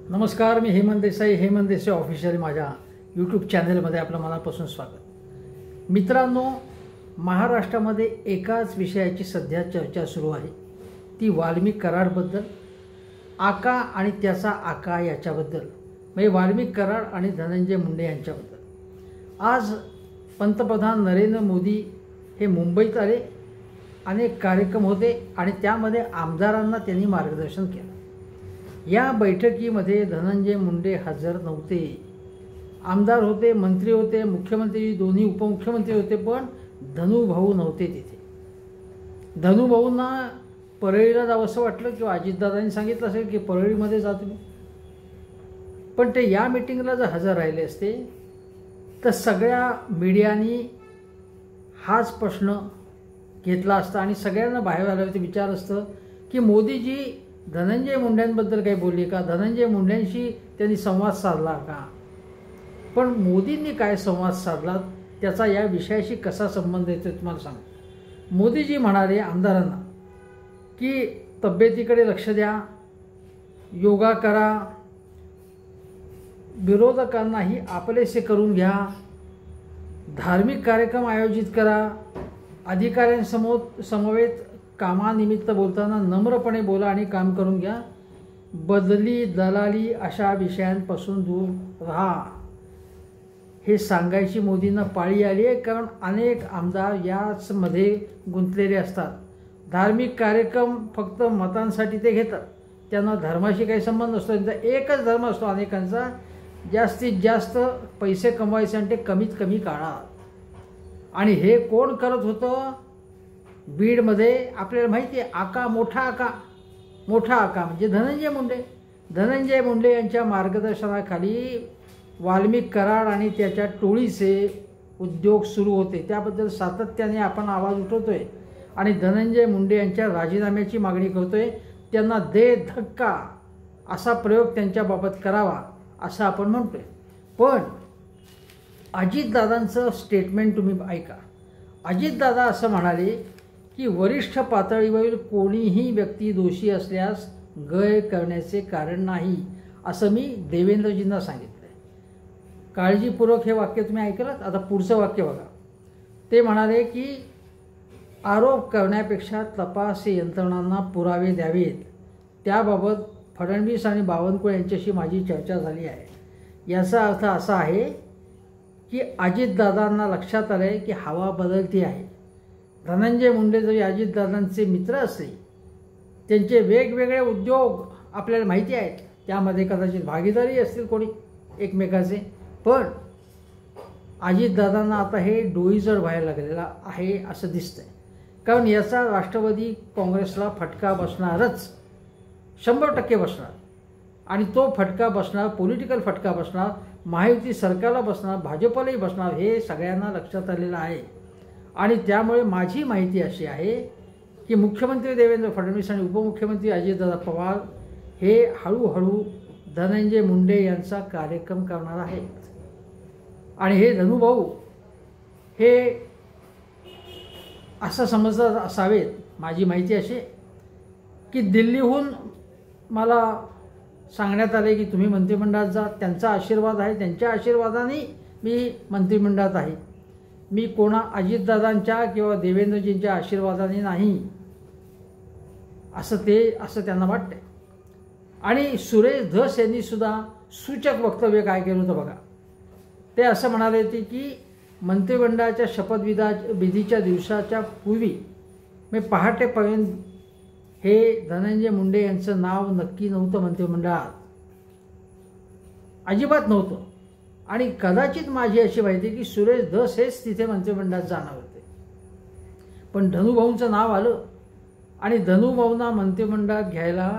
नमस्कार, मी हेमंत देसाई ऑफिशियल माझ्या यूट्यूब चॅनलमध्ये आपलं मनापासून स्वागत। मित्रांनो, महाराष्ट्रामध्ये एकाच विषयाची सध्या चर्चा सुरू आहे, ती वाल्मिक कराडबद्दल, आका आणि त्याचा आका याच्याबद्दल, म्हणजे वाल्मिक कराड आणि धनंजय मुंडे यांच्याबद्दल। आज पंतप्रधान नरेंद्र मोदी हे मुंबईत आले, अनेक कार्यक्रम होते आणि त्यामध्ये आमदारांना त्यांनी मार्गदर्शन केलं। या बैठकीमध्ये धनंजय मुंडे हजर नव्हते। आमदार होते, मंत्री होते, मुख्यमंत्री, दोन्ही उपमुख्यमंत्री होते, पण धनुभाऊ नव्हते तिथे। धनुभाऊंना परळीला जावंसं वाटलं किंवा अजितदादांनी सांगितलं असेल की परळीमध्ये जा तुम्ही, पण ते या मीटिंगला जर हजर राहिले असते तर सगळ्या मीडियानी हाच प्रश्न घेतला असता आणि सगळ्यांना बाहेर आल्यावरती विचार असतं की मोदीजी धनंजय मुंडेंबद्दल काही बोलले का, धनंजय मुंडेंशी त्यांनी संवाद साधला का। पण मोदींनी काय संवाद साधला, त्याचा या विषयाशी कसा संबंध येतो तुम्हाला सांगतो। मोदीजी म्हणाले आमदारांना की तब्येतीकडे लक्ष द्या, योगा करा, विरोधकांनाही आपलेसे करून घ्या, धार्मिक कार्यक्रम आयोजित करा, समवेत कामानिमित्त बोलताना नम्रपणे बोला आणि काम करून घ्या, बदली दलाली अशा विषयांपासून दूर राहा। हे सांगायची मोदींना पाळी आली आहे, कारण अनेक आमदार याचमध्ये गुंतलेले असतात। धार्मिक कार्यक्रम फक्त मतांसाठी ते घेतात, त्यांना धर्माशी काही संबंध नसतो, त्यांचा एकच धर्म असतो अनेकांचा, जास्तीत जास्त पैसे कमवायचे आणि ते कमीत कमी काळात। आणि हे कोण करत होतं? बीडमध्ये आपल्याला माहिती आहे, आका मोठा आका म्हणजे धनंजय मुंडे यांच्या मार्गदर्शनाखाली वाल्मिक कराड आणि त्याच्या टोळीचे उद्योग सुरू होते। त्याबद्दल सातत्याने आपण आवाज उठवतोय आणि धनंजय मुंडे यांच्या राजीनाम्याची मागणी करतोय। त्यांना दे धक्का असा प्रयोग त्यांच्याबाबत करावा असं आपण म्हणतोय। पण अजितदादांचं स्टेटमेंट तुम्ही ऐका। अजितदादा असं म्हणाले की वरिष्ठ पातळीवरील कोणीही व्यक्ती दोषी असल्यास गय करण्याचे कारण नाही, असं मी देवेंद्रजींना सांगितलं आहे। काळजीपूर्वक हे वाक्य तुम्ही ऐकलात। आता पुढचं वाक्य बघा। ते म्हणाले की आरोप करण्यापेक्षा तपास यंत्रणांना पुरावे द्यावेत, त्याबाबत फडणवीस आणि बावनकुळे यांच्याशी माझी चर्चा झाली आहे। याचा अर्थ असा आहे की अजितदादांना लक्षात आलं आहे की हवा बदलती आहे। धनंजय मुंडे जरी अजितदादांचे मित्र असले, त्यांचे वेगवेगळे उद्योग आपल्याला माहिती आहेत, त्यामध्ये कदाचित भागीदारी असतील कोणी एकमेकाचे, पण अजितदादांना आता हे डोईजड व्हायला लागलेला आहे असं दिसतंय। कारण याचा राष्ट्रवादी काँग्रेसला फटका बसणारच, 100% बसणार, आणि तो फटका बसणार, पॉलिटिकल फटका बसणार, महायुती सरकारला बसणार, भाजपलाही बसणार, हे सगळ्यांना लक्षात आलेलं आहे। आणि त्यामुळे माझी माहिती अशी आहे की मुख्यमंत्री देवेंद्र फडणवीस आणि उपमुख्यमंत्री अजितदादा पवार हे हळूहळू धनंजय मुंडे यांचा कार्यक्रम करणार आहेत। आणि हे धनुभाऊ हे असं समजत असावेत, माझी माहिती अशी की दिल्लीहून मला सांगण्यात आले की तुम्ही मंत्रिमंडळात जा, त्यांचा आशीर्वाद आहे, त्यांच्या आशीर्वादाने मी मंत्रिमंडळात आहे, मी कोणा अजितदादांच्या किंवा देवेंद्रजींच्या आशीर्वादाने नाही, असं त्यांना वाटतंय। आणि सुरेश धस यांनी सुद्धा सूचक वक्तव्य काय केलं होतं बघा। ते असं म्हणाले होते की मंत्रिमंडळाच्या शपथविधीच्या दिवसाच्या पूर्वी मी पहाटेपर्यंत हे धनंजय मुंडे यांचं नाव नक्की नव्हतं मंत्रिमंडळात, अजिबात नव्हतं। आणि कदाचित माझी अशी माहिती की सुरेश धस हेच तिथे मंत्रिमंडळात जाणार होते, पण धनुभाऊंचं नाव आलं आणि धनुभाऊंना मंत्रिमंडळात घ्यायला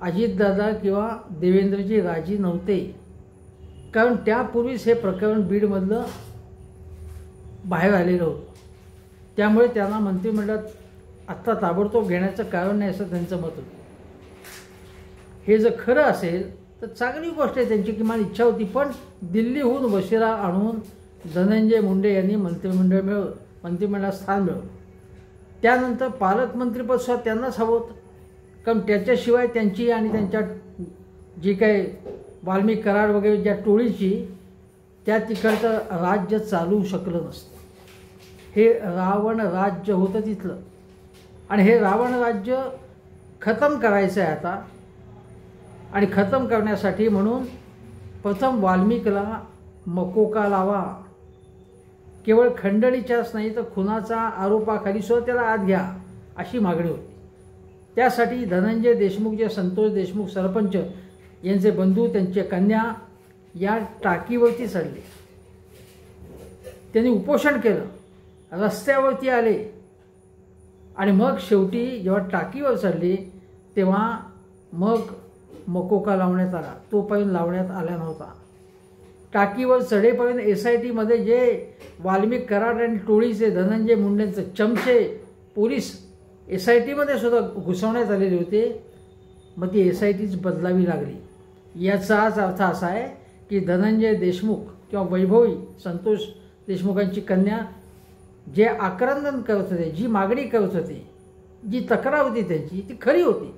अजितदादा किंवा देवेंद्रजी राजी नव्हते, कारण त्यापूर्वीच हे प्रकरण बीडमधलं बाहेर आलेलं होतं। त्यामुळे त्यांना मंत्रिमंडळात आत्ता ताबडतोब घेण्याचं कारण नाही असं त्यांचं मत होतं। हे जर खरं असेल तर चांगली गोष्ट आहे, त्यांची किमान इच्छा होती, पण दिल्लीहून वशिला आणून धनंजय मुंडे यांनी मंत्रिमंडळात स्थान मिळवलं। त्यानंतर पालकमंत्रीपद सुद्धा त्यांनाच हवं होतं, कारण त्याच्याशिवाय त्यांची आणि त्यांच्या जी काही वाल्मिक कराड वगैरे ज्या टोळीची, त्या तिकडचं राज्य चालू शकलं नसतं. हे रावण राज्य होतं तिथलं, आणि हे रावण राज्य खतम करायचं आहे आता. आणि खतम करण्यासाठी म्हणून प्रथम वाल्मिकला मकोका लावा. केवळ खंडणीच्याच नाही तर खुनाचा आरोपाखाली सुद्धा त्याला आत घ्या, अशी मागणी होती. त्यासाठी धनंजय देशमुख, जे संतोष देशमुख सरपंच यांचे बंधू, त्यांच्या कन्या या टाकीवरती चढले. त्यांनी उपोषण केलं, रस्त्यावरती आले, आणि मग शेवटी जेव्हा टाकीवर चढले तेव्हा मग मकोका लावण्यात आला. तोपर्यंत लावण्यात आला नव्हता. टाकीवर चढेपर्यंत SITमध्ये जे वाल्मिक कराड आणि टोळीचे धनंजय मुंडेंचे चमचे पोलीस SITमध्ये सुद्धा घुसवण्यात आलेले होते. मग ती SITच बदलावी लागली. याचाच अर्थ असा आहे की धनंजय देशमुख किंवा वैभवी संतोष देशमुखांची कन्या जे आक्रंदन करत होते, जी मागणी करत होते, जी तक्रार होती त्यांची, ती खरी होती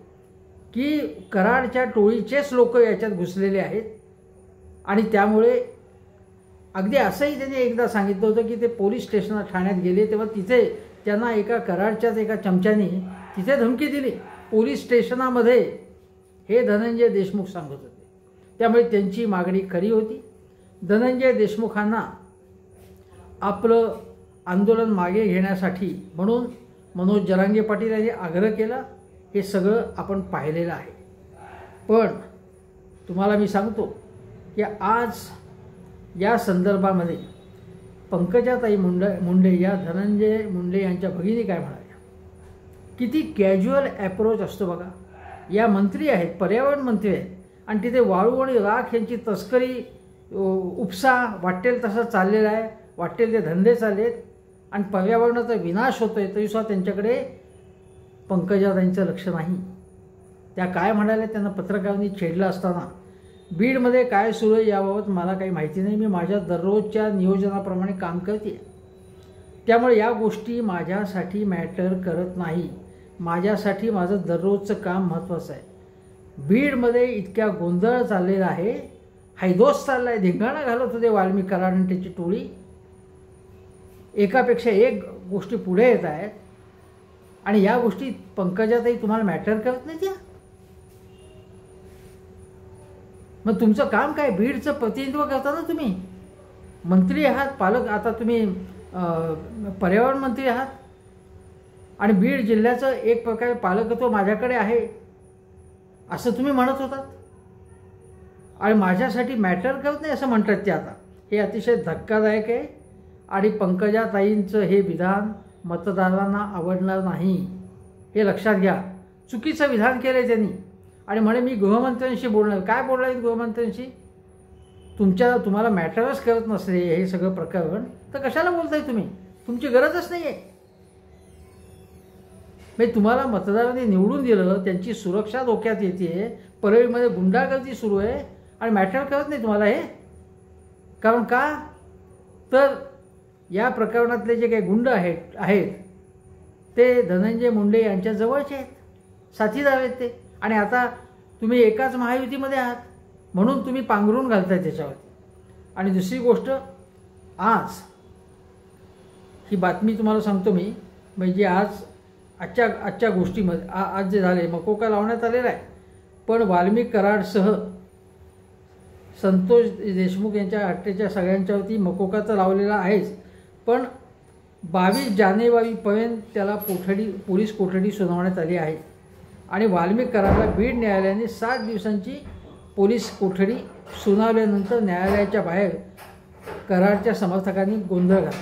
की कराडच्या टोळीचेच लोक याच्यात घुसलेले आहेत. आणि त्यामुळे अगदी असंही त्यांनी एकदा सांगितलं होतं की ते पोलीस स्टेशनला ठाण्यात गेले तेव्हा तिथे त्यांना एका कराडच्याच एका चमच्याने तिथे धमकी दिली पोलीस स्टेशनामध्ये, हे धनंजय देशमुख सांगत होते. त्यामुळे त्यांची मागणी खरी होती. धनंजय देशमुखांना आपलं आंदोलन मागे घेण्यासाठी म्हणून मनोज जरांगे पाटील यांनी आग्रह केला. हे सगळं आपण पाहिलेलं आहे. पण तुम्हाला मी सांगतो की आज या संदर्भामध्ये पंकजाताई मुंडे या धनंजय मुंडे यांच्या भगिनी काय म्हणाल्या, किती कॅज्युअल ॲप्रोच असतो बघा. या मंत्री आहेत, पर्यावरण मंत्री आहेत, आणि तिथे वाळू आणि राख यांची तस्करी, उपसा वाटेल तसा चाललेला आहे, वाटेल ते धंदे चाललेत, आणि पर्यावरणाचा विनाश होतोय, तरीसुद्धा त्यांच्याकडे पंकजाताईंचं लक्ष नाही. त्या काय म्हणाल्या, त्यांना पत्रकारांनी छेडलं असताना, बीडमध्ये काय सुरू आहे याबाबत मला काही माहिती नाही, मी माझ्या दररोजच्या नियोजनाप्रमाणे काम करते, त्यामुळे या गोष्टी माझ्यासाठी मॅटर करत नाही. माझ्यासाठी माझं दररोजचं काम महत्त्वाचं आहे. बीडमध्ये इतक्या गोंधळ चाललेला आहे, हैदोस चालला आहे, धिंगाणा घालत होते वाल्मिक कराड आणि त्याची टोळी. एकापेक्षा एक गोष्टी पुढे येत आहेत, आणि या गोष्टी पंकजाताई तुम्हाला मॅटर करत नाहीत. या मग तुमचं काम काय? बीडचं प्रतिनिधित्व करता ना तुम्ही, मंत्री आहात, पालक, आता तुम्ही पर्यावरण मंत्री आहात, आणि बीड जिल्ह्याचं एक प्रकारे पालकत्व माझ्याकडे आहे असं तुम्ही म्हणत होतात, आणि माझ्यासाठी मॅटर करत नाही असं म्हणतात ते आता. हे अतिशय धक्कादायक आहे, आणि पंकजाताईंचं हे विधान मतदारांना आवडणार नाही, हे लक्षात घ्या. चुकीचं विधान केलं आहे त्यांनी, आणि म्हणे मी गृहमंत्र्यांशी बोलणार. काय बोलणार आहेत गृहमंत्र्यांशी? तुम्हाला मॅटरच करत नसले हे सगळं प्रकरण, तर कशाला बोलताय तुम्ही? तुमची गरजच नाही आहे. म्हणजे तुम्हाला मतदारांनी निवडून दिलं, त्यांची सुरक्षा धोक्यात येते, परळीमध्ये गुंडागर्दी सुरू आहे, आणि मॅटर करत नाही तुम्हाला हे. कारण का? तर या प्रकरणातले जे काही गुंड आहेत ते धनंजय मुंडे यांच्या जवळचे आहेत, साथीदार आहेत ते, आणि आता तुम्ही एकाच महायुतीमध्ये आहात म्हणून तुम्ही पांघरून घालताय त्याच्यावरती. आणि दुसरी गोष्ट, आज ही बातमी तुम्हाला सांगतो मी, म्हणजे आजच्या गोष्टीमध्ये आज जे झाले, मकोका लावण्यात आलेला आहे, पण वाल्मिक कराडसह संतोष देशमुख यांच्या हत्येच्या सगळ्यांच्यावरती मकोका तर लावलेला आहेच, पण 22 जानेवारीपर्यंत त्याला पोलीस कोठडी सुनावण्यात आली आहे. आणि वाल्मिक कराडला बीड न्यायालयाने 7 दिवसांची पोलीस कोठडी सुनावल्यानंतर न्यायालयाच्या बाहेर कराडच्या समर्थकांनी गोंधळ घातला.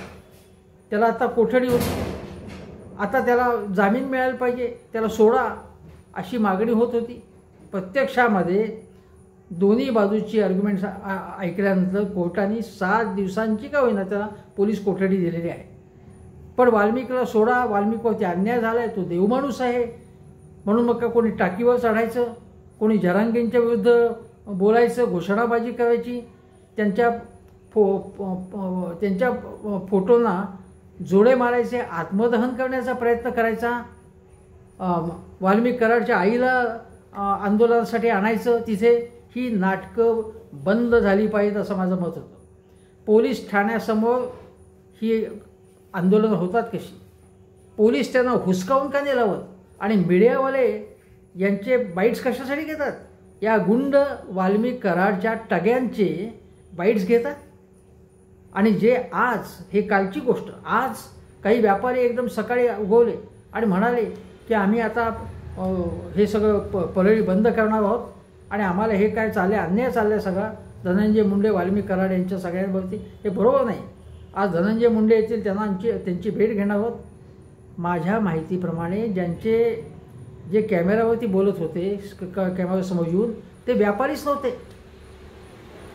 त्याला आता कोठडी होती, आता त्याला जामीन मिळायला पाहिजे, त्याला सोडा अशी मागणी होत होती. प्रत्यक्षामध्ये दोन्ही बाजूची आर्ग्युमेंट्स ऐकल्यानंतर कोर्टाने 7 दिवसांची का होईना त्याला पोलीस कोठडी दिलेली आहे. पण वाल्मिकला सोडा, वाल्मिकवरती अन्याय झाला आहे, तो देवमाणूस आहे म्हणून मग का कोणी टाकीवर चढायचं, कोणी जरांगेंच्या विरुद्ध बोलायचं, घोषणाबाजी करायची, त्यांच्या फोटोंना जोडे मारायचे, आत्मदहन करण्याचा प्रयत्न करायचा, वाल्मिक कराडच्या आईला आंदोलनासाठी आणायचं तिथे, ही नाटकं बंद झाली पाहिजेत असं माझं मत होतं. पोलीस ठाण्यासमोर ही आंदोलनं होतात कशी? पोलीस त्यांना हुसकावून का नाही लावत? आणि मीडियावाले यांचे बाईट्स कशासाठी घेतात? या गुंड वाल्मिक कराडच्या टग्यांचे बाईट्स घेतात. आणि जे आज, हे कालची गोष्ट, आज काही व्यापारी एकदम सकाळी उगवले आणि म्हणाले की आम्ही आता हे सगळं परळी बंद करणार आहोत आणि आम्हाला हे काय चालले, अन्याय चालले सगळा धनंजय मुंडे वाल्मिक कराड यांच्या सगळ्यांवरती. हे बरोबर नाही. आज धनंजय मुंडे येतील, त्यांना त्यांची भेट घेणार आहोत. माझ्या माहितीप्रमाणे जे कॅमेऱ्यावरती बोलत होते, कॅमेऱ्यासमोर येऊन, ते व्यापारीच नव्हते.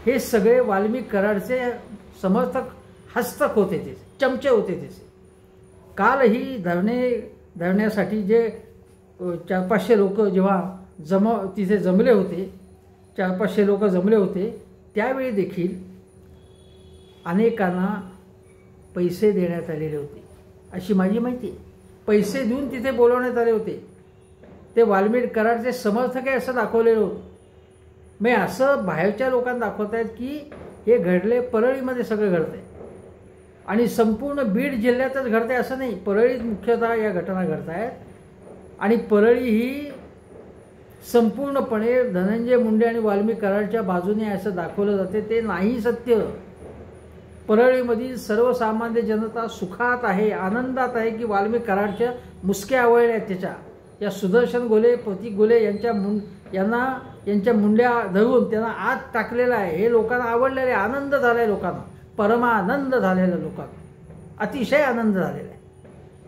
हे सगळे वाल्मिक कराडचे समर्थक, हस्तक होते, ते चमचे होते. त्याचे कालही धरण्यासाठी जे 400-500 लोक जेव्हा तिथे जमले होते, 400-500 लोक जमले होते, त्यावेळी देखील अनेकांना पैसे देण्यात आलेले होते अशी माझी माहिती आहे. पैसे देऊन तिथे बोलवण्यात आले होते. ते वाल्मिक कराडचे समर्थक आहे असं दाखवलेलं होतं. मी असं बाहेरच्या लोकांना दाखवत आहेत की हे घडले, परळीमध्ये सगळं घडतंय आणि संपूर्ण बीड जिल्ह्यातच घडतंय असं नाही. परळीत मुख्यतः या घटना घडत आहेत आणि परळी ही संपूर्णपणे धनंजय मुंडे आणि वाल्मिक कराडच्या बाजूने असं दाखवलं जाते. ते नाही सत्य. परळीमधील सर्वसामान्य जनता सुखात आहे, आनंदात आहे की वाल्मिक कराडच्या मुसक्या आवळल्या आहेत. त्याच्या या सुदर्शन गोले, प्रतीक गोले यांच्या मुंड्या धरून त्यांना आत टाकलेलं आहे. हे लोकांना आवडलेलं आहे, आनंद झाला आहे लोकांना, परमानंद झालेला लोकांना, अतिशय आनंद झालेला आहे.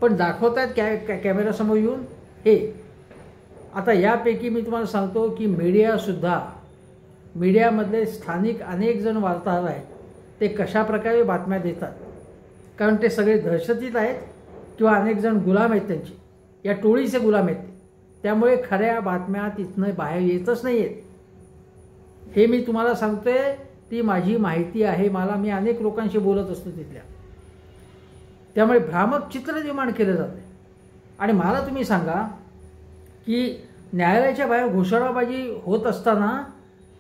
पण दाखवत आहेत कॅमेऱ्यासमोर येऊन हे. आता यापैकी मी तुम्हाला सांगतो की मीडियामधले स्थानिक अनेक जण वार्ताहर आहेत, ते कशाप्रकारे बातम्या देतात. कारण ते सगळे दहशतीत आहेत किंवा अनेक जण गुलाम आहेत, त्यांची या टोळीचे गुलाम आहेत. त्यामुळे खऱ्या बातम्या तिथनं बाहेर येतच नाही आहेत. हे मी तुम्हाला सांगतोय, ती माझी माहिती आहे. मी अनेक लोकांशी बोलत असतो तिथल्या. त्यामुळे भ्रामक चित्र निर्माण केलं जाते. आणि मला तुम्ही सांगा की न्यायालयाच्या बाहेर घोषणाबाजी होत असताना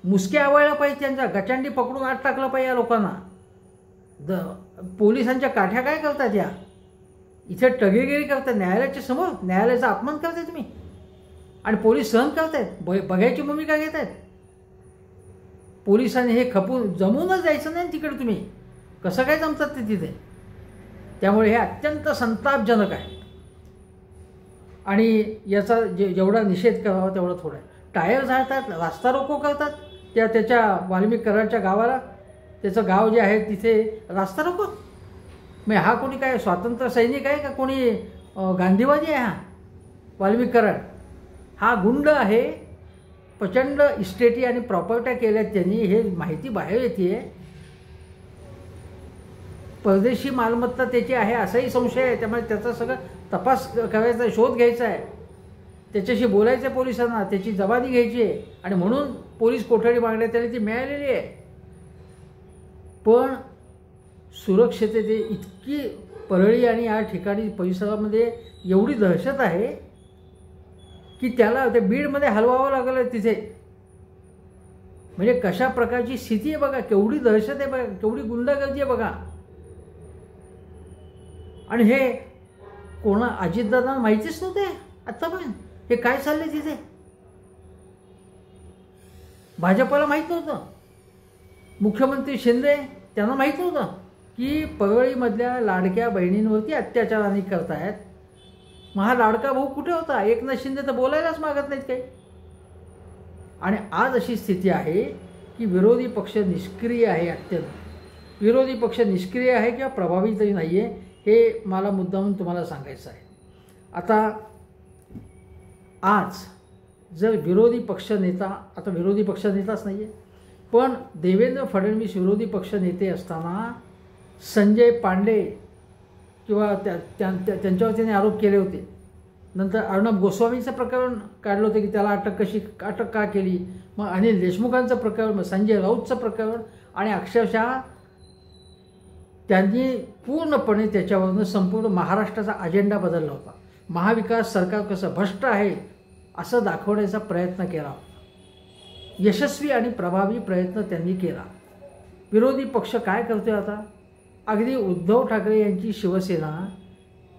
मुसक्या आवळल्या पाहिजे, त्यांच्या गचांडी पकडून आत टाकलं पाहिजे या लोकांना. पोलिसांच्या काठ्या काय करतात? या इथे टगेगिरी करतात न्यायालयाच्या समोर, न्यायालयाचा अपमान करताय तुम्ही आणि पोलीस सहन करतायत, बघायची भूमिका घेत आहेत. पोलिसांनी हे खपून जमूनच जायचं नाही तिकडे. तुम्ही कसं काय जमतात ते तिथे? त्यामुळे हे अत्यंत संतापजनक आहे आणि याचा जेवढा निषेध करावा तेवढा थोडा आहे. टायर जाळतात, रास्ता रोको करतात त्याच्या वाल्मिक कराडच्या गावाला. त्याचं गाव जे आहे तिथे रास्ता रोको. मग हा कोणी काय स्वातंत्र्य सैनिक आहे का? कोणी गांधीवादी आहे? हा वाल्मिक कराड हा गुंड आहे. प्रचंड इस्टेटी आणि प्रॉपर्ट्या केल्यात त्यांनी, हे माहिती बाहेर येते. परदेशी मालमत्ता त्याची आहे असाही संशय आहे. त्यामुळे त्याचा सगळं तपास करायचा, शोध घ्यायचा आहे, त्याच्याशी बोलायचं पोलिसांना, त्याची जबानी घ्यायची आहे. आणि म्हणून पोलीस कोठडी मागण्यात त्याला ती मिळालेली आहे. पण सुरक्षितते इतकी परळी आणि या ठिकाणी परिसरामध्ये एवढी दहशत आहे की त्याला त्या बीडमध्ये हलवावं लागलं तिथे. म्हणजे कशा प्रकारची स्थिती आहे बघा, केवढी दहशत आहे बघा, केवढी गुंडागर्दी आहे बघा. आणि हे अजितदादांना माहितीच नव्हते आत्तापर्यंत हे काय चाललंय तिथे. भाजपला माहीत नव्हतं, मुख्यमंत्री शिंदे त्यांना माहीत नव्हतं की परळीमधल्या लाडक्या बहिणींवरती अत्याचार अनेक करतायत. मग हा लाडका भाऊ कुठे होता? एकनाथ शिंदे तर बोलायलाच मागत नाहीत काही. आणि आज अशी स्थिती आहे की विरोधी पक्ष निष्क्रिय आहे, अत्यंत विरोधी पक्ष निष्क्रिय आहे किंवा प्रभावी तरी नाही आहे. हे मला मुद्दामून तुम्हाला सांगायचं आहे. आता आज जर विरोधी पक्षनेता, आता विरोधी पक्षनेताच नाही आहे, पण देवेंद्र फडणवीस विरोधी पक्षनेते असताना संजय पांडे किंवा त्यांच्यावर त्याने आरोप केले होते. नंतर अर्णब गोस्वामीचं प्रकरण काढलं होतं की त्याला अटक का केली. मग अनिल देशमुखांचं प्रकरण, मग संजय राऊतचं प्रकरण, आणि अक्षरशः त्यांनी पूर्णपणे त्याच्यावरून संपूर्ण महाराष्ट्राचा अजेंडा बदलला होता. महाविकास सरकार कसं भ्रष्ट आहे असं दाखवण्याचा प्रयत्न केला होता. यशस्वी आणि प्रभावी प्रयत्न त्यांनी केला. विरोधी पक्ष काय करतोय आता? अगदी उद्धव ठाकरे यांची शिवसेना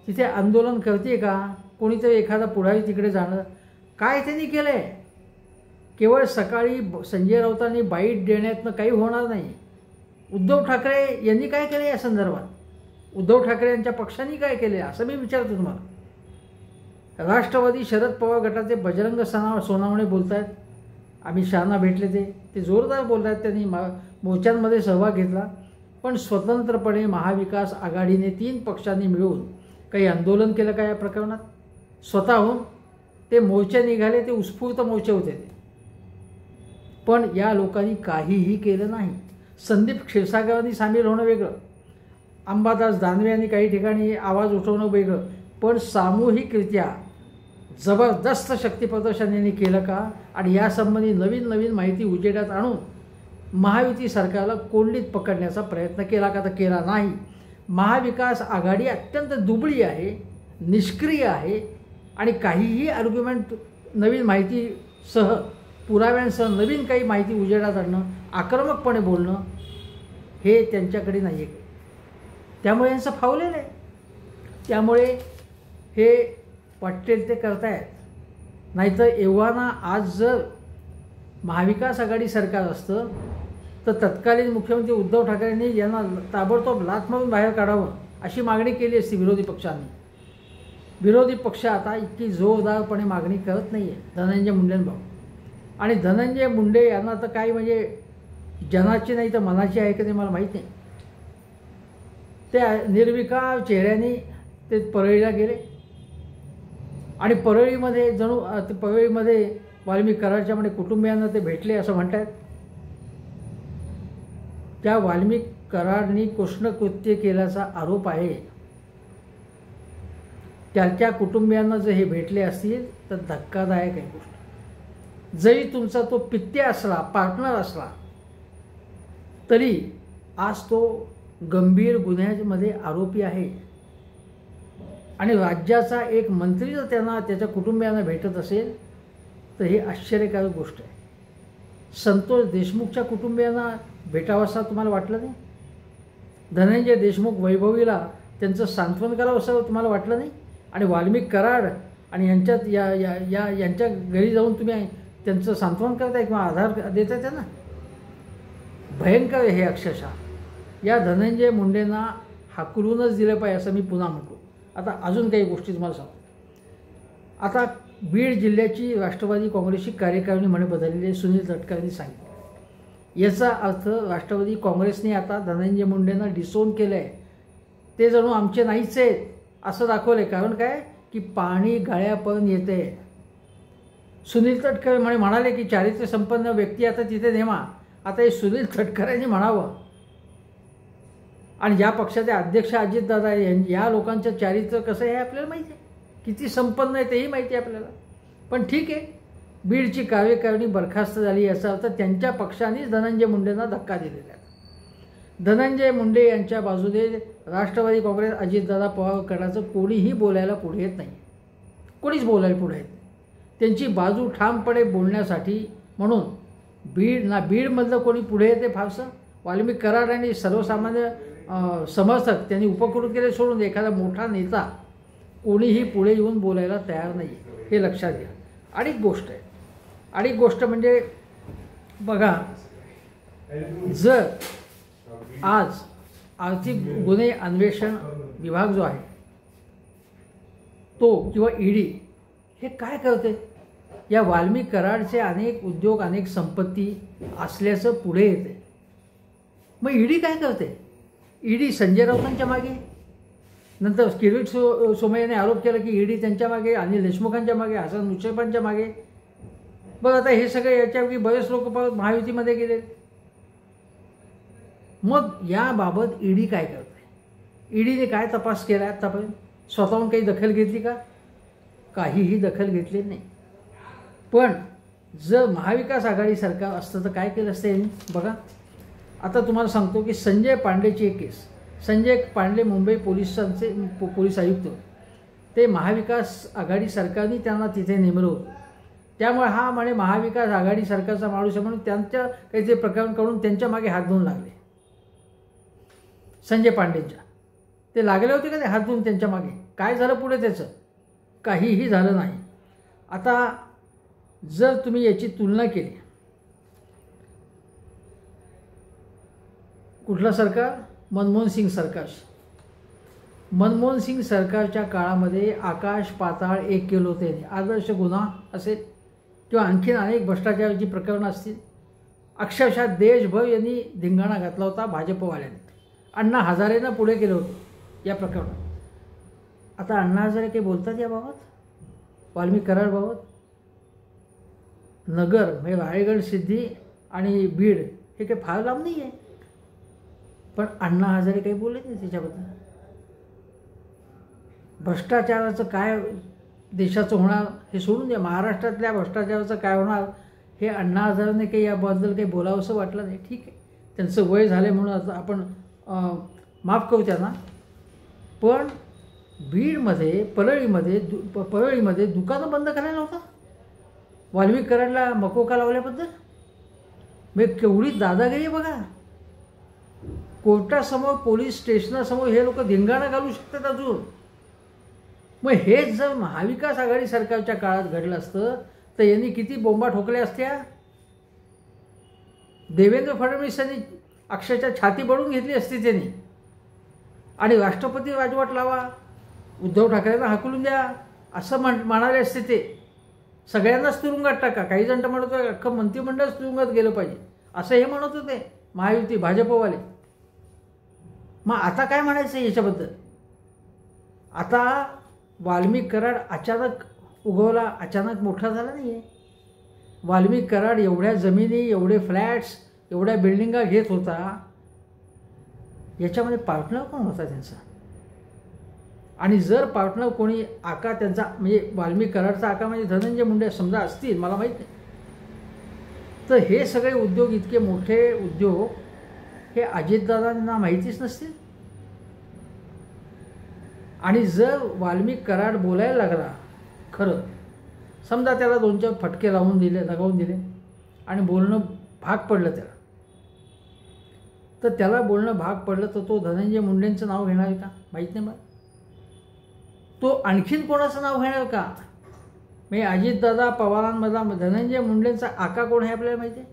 तिथे आंदोलन करते का? कोणीतरी एखादा पुढारी तिकडे जाणं? काय त्यांनी केलं आहे? केवळ सकाळी संजय राऊतांनी बाईट देण्यातनं काही होणार नाही. उद्धव ठाकरे यांनी काय केलं या संदर्भात? उद्धव ठाकरे यांच्या पक्षांनी काय केले असं मी विचारतो तुम्हाला. राष्ट्रवादी शरद पवार गटाचे बजरंग सोनावणे बोलत आहेत. अमित शहांना भेटले ते जोरदार बोलत आहेत. त्यांनी मोर्चांमध्ये सहभाग घेतला. पण स्वतंत्रपणे महाविकास आघाडीने 3 पक्षांनी मिळून काही आंदोलन केलं का या प्रकरणात? स्वतःहून ते मोर्चे निघाले, ते उत्स्फूर्त मोर्चे होते ते. पण या लोकांनी काहीही केलं नाही. संदीप क्षीरसागरांनी सामील होणं वेगळं, अंबादास दानवे यांनी काही ठिकाणी आवाज उठवणं वेगळं, पण सामूहिकरित्या जबरदस्त शक्तीप्रदर्शन यांनी केलं का? आणि यासंबंधी नवीन नवीन माहिती उजेडात आणून महायुती सरकारला कोंडीत पकडण्याचा प्रयत्न केला का? तर केला नाही. महाविकास आघाडी अत्यंत दुबळी आहे, निष्क्रिय आहे आणि काहीही आर्ग्युमेंट नवीन माहितीसह पुराव्यांसह नवीन काही माहिती उजेडात आणणं, आक्रमकपणे बोलणं हे त्यांच्याकडे नाही आहे. त्यामुळे यांचं फावलेलं आहे. त्यामुळे हे वाटेल ते करतायत. नाहीतर एव्हाना आज जर महाविकास आघाडी सरकार असतं तर तत्कालीन मुख्यमंत्री उद्धव ठाकरेंनी यांना ताबडतोब लाथ मारून बाहेर काढावं अशी मागणी केली असती विरोधी पक्षांनी. विरोधी पक्ष आता इतकी जोरदारपणे मागणी करत नाही आहे धनंजय मुंडेंबाबत. आणि धनंजय मुंडे यांना तर काही म्हणजे जनाची नाही तर मनाची आहे की ते मला माहीत नाही. ते निर्विकार चेहऱ्याने ते परळीला गेले आणि परळीमध्ये जणू परळीमध्ये वाल्मिक कराडच्यामध्ये कुटुंबियांना ते भेटले असं म्हणतात. त्या वाल्मिक कराडनी कृष्णकृत्य केल्याचा आरोप आहे. त्याच्या कुटुंबियांना जर हे भेटले असतील तर धक्कादायक आहे गोष्ट. जरी तुमचा तो पित्ते असला, पार्टनर असला, तरी आज तो गंभीर गुन्ह्यामध्ये आरोपी आहे. आणि राज्याचा एक मंत्री जर त्यांना त्याच्या कुटुंबियांना भेटत असेल तर हे आश्चर्यकारक गोष्ट आहे. संतोष देशमुखच्या कुटुंबियांना भेटावं असं तुम्हाला वाटलं नाही? धनंजय देशमुख वैभवीला त्यांचं सांत्वन करावं असं तुम्हाला वाटलं नाही? आणि वाल्मिक कराड आणि यांच्यात यांच्या घरी जाऊन तुम्ही त्यांचं सांत्वन करताय किंवा आधार देताय त्यांना? भयंकर हे अक्षरशः. या धनंजय मुंडेंना हाकलूनच दिलं पाहिजे असं मी पुन्हा म्हणतो. आता अजून काही गोष्टी तुम्हाला सांगतो. आता बीड जिल्ह्याची राष्ट्रवादी काँग्रेसची कार्यकारिणी म्हणे बदललेली आहे, सुनील तटकरेंनी सांगितलं. याचा अर्थ राष्ट्रवादी काँग्रेसने आता धनंजय मुंडेंना डिसोन केलं आहे. ते जणू आमचे नाहीच आहेत असं दाखवलं आहे. कारण काय की पाणी गळ्यापर्यंत येते. सुनील तटकरे म्हणाले की चारित्र्य संपन्न व्यक्ती आता तिथे नेमा. आता हे सुनील तटकरेंनी म्हणावं. आणि ज्या पक्षाचे अध्यक्ष अजितदादा या लोकांचं चारित्र्य कसं आहे हे आपल्याला माहिती आहे, किती संपन्न आहे तेही माहिती आहे आपल्याला. पण ठीक आहे, बीडची कार्यकारिणी बरखास्त झाली याचा अर्थ त्यांच्या पक्षानेच धनंजय मुंडेंना धक्का दिलेला आहे. धनंजय मुंडे यांच्या बाजूने राष्ट्रवादी काँग्रेस अजितदादा पवार गटाचं कोणीही बोलायला पुढे येत नाही. कोणीच बोलायला पुढे येत नाही. त्यांची बाजू ठामपणे बोलण्यासाठी म्हणून बीडमधलं कोणी पुढे येते फारसं? वाल्मिक कराड आणि सर्वसामान्य समर्थक त्यांनी उपकृत केले सोडून एखादा मोठा नेता कोणीही पुढे येऊन बोलायला तयार नाही, हे लक्षात घ्या. आणि गोष्ट आहे, आणि गोष्ट म्हणजे बघा, जर आज आर्थिक गुन्हे अन्वेषण विभाग जो आहे तो किंवा ईडी हे काय करते? या वाल्मिक कराडचे अनेक उद्योग, अनेक संपत्ती असल्याचं पुढे येते. मग ईडी काय करते? ईडी संजय राऊतांच्या मागे, नंतर किरीट सोमय्याने आरोप केला की ईडी त्यांच्या मागे, अनिल देशमुखांच्या मागे, हसन मुश्रीफांच्या मागे. बघ आता हे सगळे याच्यापैकी बरेच लोक परत महायुतीमध्ये गेले. मग याबाबत ईडी काय करते? ईडीने काय तपास केला आतापर्यंत? स्वतःहून काही दखल घेतली का? काहीही दखल घेतली नाही. पण जर महाविकास आघाडी सरकार असतं तर काय केलं असतं यांनी? बघा, आता तुम्हाला सांगतो की संजय पांडेची एक केस. संजय पांडे मुंबई पोलिसांचे पोलीस आयुक्त, ते महाविकास आघाडी सरकारने त्यांना तिथे नेमलं होतं. त्यामुळे हा म्हणे महाविकास आघाडी सरकारचा माणूस आहे म्हणून त्यांच्या काही ते प्रकरण करून त्यांच्या मागे हात धुवून लागले. संजय पांडेंच्या ते लागले होते का ते हात धुवून त्यांच्या मागे? काय झालं पुढे त्याचं? काहीही झालं नाही. आता जर तुम्ही याची तुलना केली, कुठलं सरकार? मनमोहन सिंग सरकार. मनमोहन सिंग सरकारच्या काळामध्ये आकाश पाताळ एक केलं होते. आदर्श गुन्हा असेल किंवा आणखीन अनेक भ्रष्टाचाराची प्रकरणं असतील. अक्षरशः देशभर यांनी धिंगाणा घातला होता भाजपवाल्यांनी. अण्णा हजारेनं पुढे केलं होतं या प्रकरणात. आता अण्णा हजारे काही बोलतात याबाबत? वाल्मिक कराडबाबत? नगर म्हणजे रायगड, सिद्धी आणि बीड हे काही फार लांब नाही आहे, पण अण्णा हजारे काही बोलत नाही त्याच्याबद्दल. भ्रष्टाचाराचं काय देशाचं होणार हे सोडून द्या, महाराष्ट्रातल्या भ्रष्टाचाराचं काय होणार हे अण्णा हजारेने काही याबद्दल काही बोलावंसं वाटलं नाही. ठीक आहे, त्यांचं वय झालं म्हणून आता आपण माफ करू त्यांना. पण बीडमध्ये परळीमध्ये दुकानं बंद करायला होता वाल्मिक कराडला मकोका लावल्याबद्दल. मग केवढी दादागिरी बघा. कोर्टासमोर, पोलीस स्टेशनासमोर हे लोक धिंगाणा घालू शकतात अजून. मग हेच जर महाविकास आघाडी सरकारच्या काळात घडलं असतं तर यांनी किती बोंबा ठोकल्या असत्या. देवेंद्र फडणवीसांनी अक्षरशः छाती बडून घेतली असती त्यांनी, आणि राष्ट्रपती राजवट लावा, उद्धव ठाकरेंना हाकलून द्या असं म्हणाले असते. ते सगळ्यांनाच तुरुंगात टाका. काही जण तर म्हणत होते अख्खं मंत्रिमंडळच तुरुंगात गेलं पाहिजे असं हे म्हणत होते महायुती भाजपवाले. मग आता काय म्हणायचं याच्याबद्दल? आता वाल्मिक कराड अचानक उगवला, अचानक मोठा झाला नाही आहे. वाल्मिक कराड एवढ्या जमिनी, एवढे फ्लॅट्स, एवढ्या बिल्डिंगा घेत होता, याच्यामध्ये पार्टनर कोण होता त्यांचा? आणि जर पार्टनर कोणी आका त्यांचा म्हणजे वाल्मिक कराडचा आका म्हणजे धनंजय मुंडे समजा असतील, मला माहीत नाही, तर हे सगळे उद्योग, इतके मोठे उद्योग हे अजितदादांना माहितीच नसतील. आणि जर वाल्मिक कराड बोलायला लागला खरं, समजा त्याला 2-4 फटके लगावून दिले आणि बोलणं भाग पडलं त्याला, तर त्याला बोलणं भाग पडलं तर तो धनंजय मुंडेंचं नाव घेणार आहे का? माहीत नाही मला. तो आणखीन कोणाचं नाव घेणार का? म्हणजे अजितदादा पवारांमधला धनंजय मुंडेंचा आका कोण आहे आपल्याला माहिती आहे?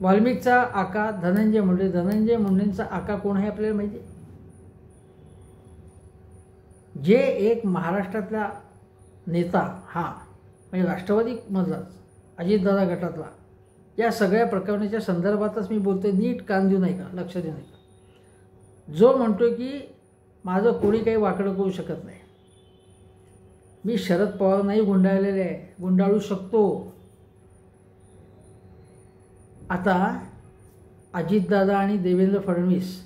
वाल्मिकचा आका धनंजय मुंडे, धनंजय मुंडेंचा आका कोण आहे आपल्याला माहिती आहे? जे एक महाराष्ट्रातला नेता, हा म्हणजे राष्ट्रवादीमधलाच अजितदादा गटातला, या सगळ्या प्रकरणाच्या संदर्भातच मी बोलतोय. नीट कान देऊ नाही का, लक्ष देऊ नाही का? जो म्हणतोय की माझं कोणी काही वाकडं करू शकत नाही, मी शरद पवार नाही गुंडाळलेले आहे, गुंडाळू शकतो. आता अजितदादा आणि देवेंद्र फडणवीस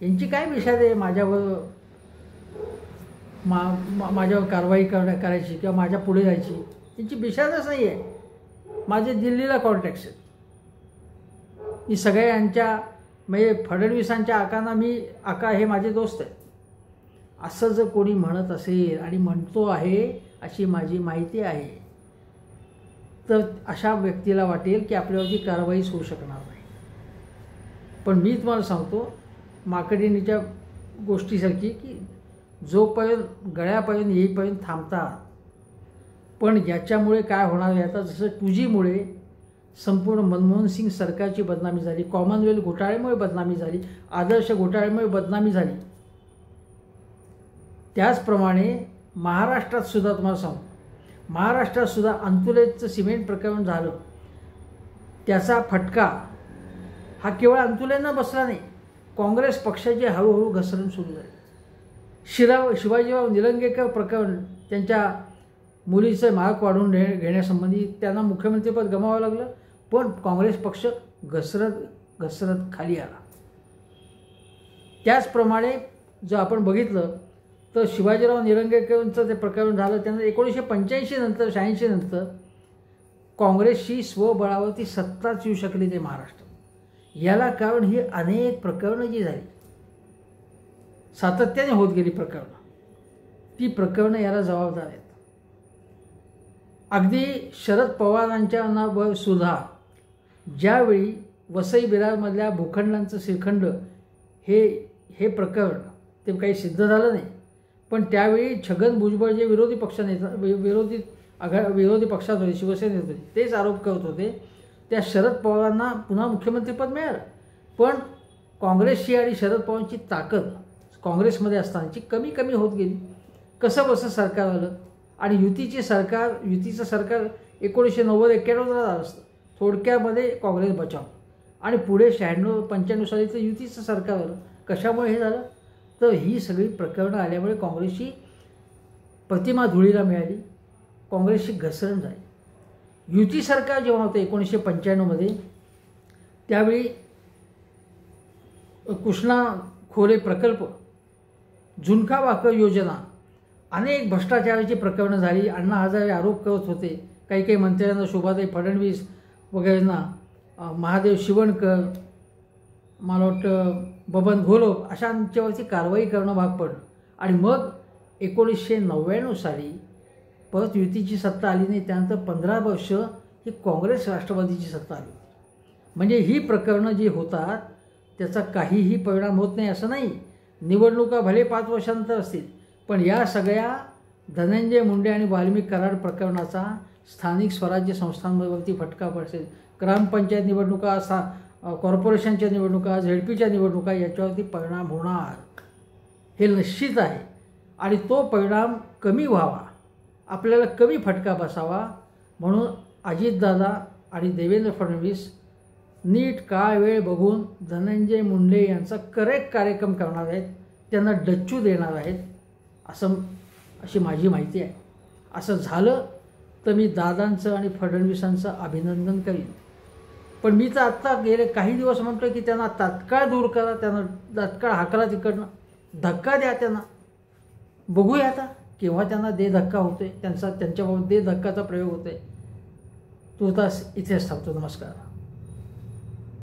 यांची काय विषय आहे माझ्यावर कारवाई करायची किंवा माझ्या पुढे जायची? त्यांची बिशादच नाही आहे. माझे दिल्लीला कॉन्टॅक्ट्स आहेत. मी सगळ्यांच्या म्हणजे फडणवीसांच्या आकांना मी आका हे माझे दोस्त आहेत असं जर कोणी म्हणत असेल आणि म्हणतो आहे अशी माझी माहिती आहे, तर अशा व्यक्तीला वाटेल की आपल्यावरची कारवाईच होऊ शकणार नाही. पण मी तुम्हाला सांगतो माकडीनीच्या गोष्टीसारखी की जोपर्यंत गळ्यापर्यंत येईपर्यंत थांबतात. पण याच्यामुळे काय होणार आहे आता, जसं 2Gमुळे संपूर्ण मनमोहन सिंग सरकारची बदनामी झाली, कॉमनवेल्थ घोटाळ्यामुळे बदनामी झाली, आदर्श घोटाळ्यामुळे बदनामी झाली, त्याचप्रमाणे महाराष्ट्रात सुद्धा तुम्हाला सांगू, महाराष्ट्रात सुद्धा अंतुलेचं सिमेंट प्रकरण झालं. त्याचा फटका हा केवळ अंतुलेंना बसला नाही, काँग्रेस पक्षाची हळूहळू घसरण सुरू झाली. शिवाजीराव निलंगेकर प्रकरण, त्यांच्या मुलीचं मार्क वाढवून घेण्यासंबंधी त्यांना मुख्यमंत्रीपद गमावं लागलं, पण काँग्रेस पक्ष घसरत खाली आला. त्याचप्रमाणे जर आपण बघितलं तर शिवाजीराव निलंगेकरांचं ते प्रकरण झालं, त्यांना 1985 नंतर 86 नंतर काँग्रेसची स्वबळावरती सत्ताच येऊ शकली ते महाराष्ट्रात. याला कारण ही अनेक प्रकरणं जी झाली, सातत्याने होत गेली प्रकरणं, ती प्रकरणं याला जबाबदार आहेत. अगदी शरद पवारांच्या सुद्धा ज्यावेळी वसई विरारमधल्या भूखंडांचं श्रीखंड हे प्रकरण ते काही सिद्ध झालं नाही, पण त्यावेळी छगन भुजबळ जे विरोधी पक्षात होते, शिवसेनेत होते, तेच आरोप करत होते त्या शरद पवारांना पुन्हा मुख्यमंत्रीपद मिळालं, पण काँग्रेसची आणि शरद पवारांची ताकद काँग्रेसमध्ये असतानाची कमी कमी होत गेली. कसं बसं सरकार आलं आणि युतीचं सरकार 1990-91 झालं असतं. थोडक्यामध्ये काँग्रेस बचाव आणि पुढे 96-95 सालीचं युतीचं सरकार आलं. कशामुळे हे झालं तर ही सगळी प्रकरणं आल्यामुळे काँग्रेसची प्रतिमा धुळीला मिळाली, काँग्रेसची घसरण झाली. युती सरकार जेव्हा होतं 1995 त्यावेळी कृष्णा खोरे प्रकल्प, झुणका भाकर योजना, अनेक भ्रष्टाचाराची प्रकरणं झाली. अण्णा हजारे आरोप करत होते, काही मंत्र्यांना, शोभाताई फडणवीस वगैरेंना, महादेव शिवणकर, मला वाटतं बबन घोलप अशांच्यावरती कारवाई करणं भाग पडलं. आणि मग 1999 साली परत युतीची सत्ता आली नाही. त्यानंतर 15 वर्ष ही काँग्रेस राष्ट्रवादीची सत्ता आली. म्हणजे ही प्रकरणं जी होतात त्याचा काहीही परिणाम होत नाही असं नाही. निवडणुका भले 5 वर्षानंतर असतील, पण या सगळ्या धनंजय मुंडे आणि वाल्मिक कराड प्रकरणाचा स्थानिक स्वराज्य संस्थांवरती फटका पडेल. ग्रामपंचायत निवडणुका, कॉर्पोरेशनच्या निवडणुका, झेडपीच्या निवडणुका याच्यावरती परिणाम होणार हे निश्चित आहे. आणि तो परिणाम कमी व्हावा, आपल्याला कमी फटका बसावा म्हणून अजितदादा आणि देवेंद्र फडणवीस नीट काळ वेळ बघून धनंजय मुंडे यांचा करेक्ट कार्यक्रम करणार आहेत, त्यांना डच्चू देणार आहेत अशी माझी माहिती आहे. असं झालं तर मी दादांचं आणि फडणवीसांचं अभिनंदन करीन. पण मी तर आत्ता गेले काही दिवस म्हणतो की त्यांना तात्काळ दूर करा, त्यांना तात्काळ हाकला तिकडनं, धक्का द्या त्यांना. बघूया आता केव्हा त्यांना दे धक्का होतोय, त्यांच्याबाबत दे धक्काचा प्रयोग होतोय. तुर्तास इथेच थांबतो. नमस्कार.